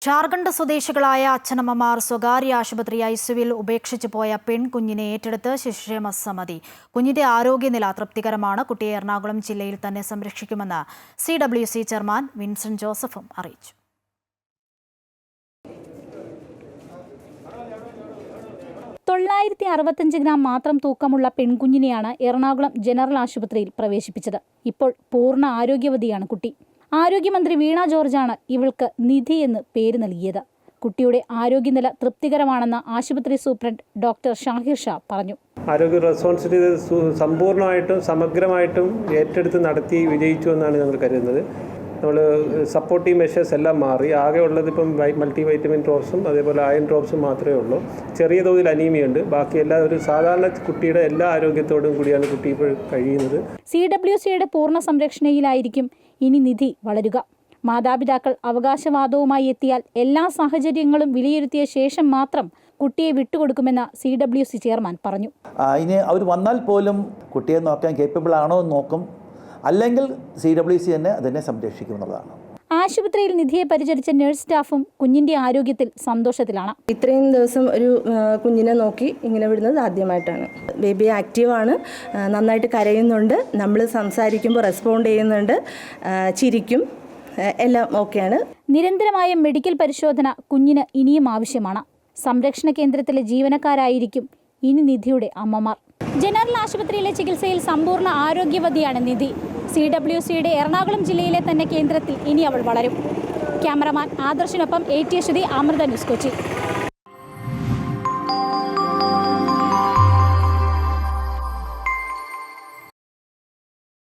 ജാർഖണ്ഡ് സ്വദേശികളായ അച്ഛനമ്മമാർ സ്വകാര്യ ആശുപത്രി ഐസിയുവിൽ ഉപേക്ഷിച്ചു പോയ പെൺകുഞ്ഞിനെ ഏറ്റെടുത്ത് ശിശുക്ഷേമ സമിതി. കുഞ്ഞിന്റെ ആരോഗ്യനില തൃപ്തികരമാണ്. കുട്ടിയെ എറണാകുളം ജില്ലയിൽ തന്നെ സംരക്ഷിക്കുമെന്ന് CWC ചെയർമാൻ വിൻസെന്റ് ജോസഫും അറിയിച്ചു. ഗ്രാം മാത്രം തൂക്കമുള്ള പെൺകുഞ്ഞിനെയാണ് എറണാകുളം ജനറൽ ആശുപത്രിയിൽ പ്രവേശിപ്പിച്ചത്. ഇപ്പോൾ പൂർണ്ണ ആരോഗ്യവതിയാണ് കുട്ടി. ആരോഗ്യമന്ത്രി വീണ ജോർജാണ് ഇവൾക്ക് നിധി എന്ന് പേര് നൽകിയത്. കുട്ടിയുടെ ആരോഗ്യനില തൃപ്തികരമാണെന്ന് ആശുപത്രി സൂപ്രണ്ട് ഡോക്ടർ ഷാഹിർ ഷാ പറഞ്ഞു. ആരോഗ്യ റെസ്പോൺസിബിലിറ്റി സമ്പൂർണ്ണമായിട്ടും സമഗ്രമായിട്ടും ഏറ്റെടുത്ത് നടത്തി വിജയിച്ചു എന്നാണ് ഞങ്ങൾ കരുതുന്നത്. നമ്മൾ സപ്പോർട്ടീവ് മെഷേഴ്സ് എല്ലാം മാറി. ആകെ ഉള്ളത് ഇപ്പം മൾട്ടി വൈറ്റമിൻ ഡ്രോപ്സും അതേപോലെ അയൺ ഡ്രോപ്സും മാത്രമേ ഉള്ളൂ. ചെറിയ തോതിൽ അനീമിയുണ്ട്. ബാക്കി എല്ലാ ഒരു സാധാരണ കുട്ടിയുടെ എല്ലാ ആരോഗ്യത്തോടും കൂടിയാണ് കുട്ടി ഇപ്പോൾ കഴിയുന്നത്. CWCയുടെ പൂർണ്ണ സംരക്ഷണയിലായിരിക്കും ഇനി നിധി വളരുക. മാതാപിതാക്കൾ അവകാശവാദവുമായി എത്തിയാൽ എല്ലാ സാഹചര്യങ്ങളും വിലയിരുത്തിയ ശേഷം മാത്രം കുട്ടിയെ വിട്ടുകൊടുക്കുമെന്ന് CWC ചെയർമാൻ പറഞ്ഞു. ഇനി അവർ വന്നാൽ പോലും കുട്ടിയെ നോക്കാൻ കേപ്പബിൾ ആണോ എന്ന് നോക്കും. അല്ലെങ്കിൽ CWC തന്നെ അതിനെ സംരക്ഷിക്കുമെന്നുള്ളതാണ്. ആശുപത്രിയിൽ നിധിയെ പരിചരിച്ച നഴ്സ് സ്റ്റാഫും കുഞ്ഞിന്റെ ആരോഗ്യത്തിൽ സന്തോഷത്തിലാണ്. ഇത്രയും ദിവസം ഒരു കുഞ്ഞിനെ നോക്കി ഇങ്ങനെ വിടുന്നത് ആദ്യമായിട്ടാണ്. ബേബി ആക്റ്റീവാണ്, നന്നായിട്ട് കരയുന്നുണ്ട്, നമ്മൾ സംസാരിക്കുമ്പോൾ റെസ്പോണ്ട് ചെയ്യുന്നുണ്ട്, ചിരിക്കും, എല്ലാം ഓക്കെയാണ്. നിരന്തരമായ മെഡിക്കൽ പരിശോധന കുഞ്ഞിന് ഇനിയും ആവശ്യമാണ്. സംരക്ഷണ കേന്ദ്രത്തിലെ ജീവനക്കാരായിരിക്കും ഇനി നിധിയുടെ അമ്മമാർ. ജനറൽ ആശുപത്രിയിലെ ചികിത്സയിൽ സമ്പൂർണ്ണ ആരോഗ്യവതിയാണ് നിധി. CWCയുടെ എറണാകുളം ജില്ലയിലെ തന്നെ കേന്ദ്രത്തിൽ ഇനി അവൾ വളരും. ക്യാമറമാൻ ആദർശിനൊപ്പം AT അശ്വതി, അമൃത ന്യൂസ്, കൊച്ചി.